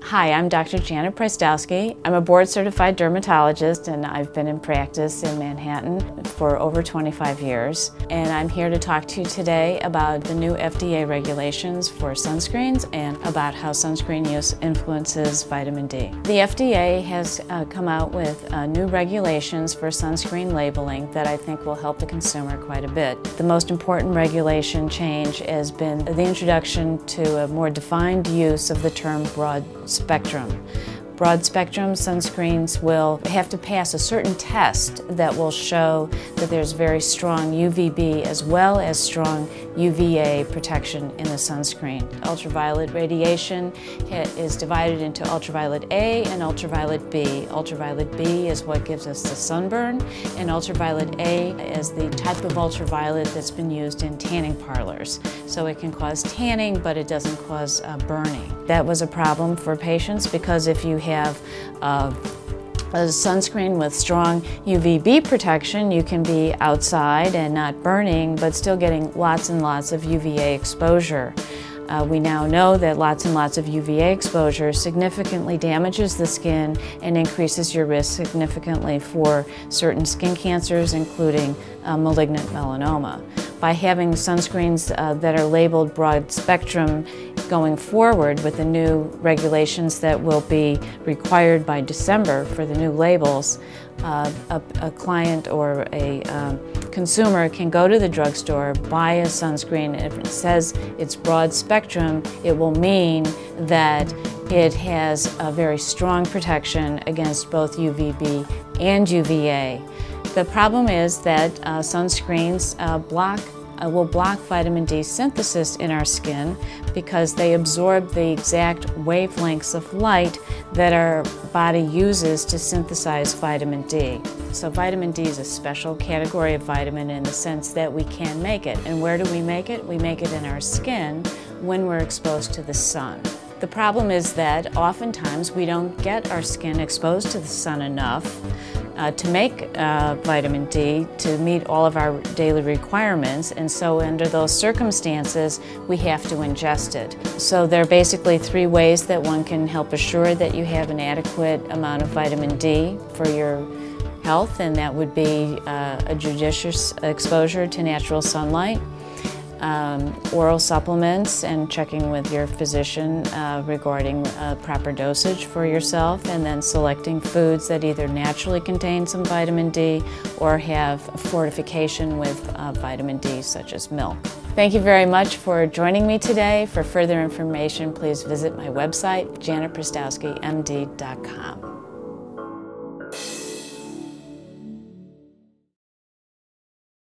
Hi, I'm Dr. Janet Prystowsky. I'm a board-certified dermatologist and I've been in practice in Manhattan for over 25 years. And I'm here to talk to you today about the new FDA regulations for sunscreens and about how sunscreen use influences vitamin D. The FDA has come out with new regulations for sunscreen labeling that I think will help the consumer quite a bit. The most important regulation change has been the introduction to a more defined use of the term broad spectrum. Broad spectrum sunscreens will have to pass a certain test that will show that there's very strong UVB as well as strong UVA protection in the sunscreen. Ultraviolet radiation is divided into ultraviolet A and ultraviolet B. Ultraviolet B is what gives us the sunburn, and ultraviolet A is the type of ultraviolet that's been used in tanning parlors. So it can cause tanning, but it doesn't cause burning. That was a problem for patients because if you have a sunscreen with strong UVB protection, you can be outside and not burning, but still getting lots and lots of UVA exposure. We now know that lots and lots of UVA exposure significantly damages the skin and increases your risk significantly for certain skin cancers, including malignant melanoma. By having sunscreens that are labeled broad spectrum going forward with the new regulations that will be required by December for the new labels, a client or a consumer can go to the drugstore, buy a sunscreen, and if it says it's broad spectrum, it will mean that it has a very strong protection against both UVB and UVA. The problem is that sunscreens will block vitamin D synthesis in our skin because they absorb the exact wavelengths of light that our body uses to synthesize vitamin D. So vitamin D is a special category of vitamin in the sense that we can make it. And where do we make it? We make it in our skin when we're exposed to the sun. The problem is that oftentimes we don't get our skin exposed to the sun enough to make vitamin D to meet all of our daily requirements, and so under those circumstances we have to ingest it. So there are basically three ways that one can help assure that you have an adequate amount of vitamin D for your health, and that would be a judicious exposure to natural sunlight, oral supplements, and checking with your physician regarding proper dosage for yourself, and then selecting foods that either naturally contain some vitamin D or have fortification with vitamin D, such as milk. Thank you very much for joining me today. For further information, please visit my website, janetprystowskymd.com.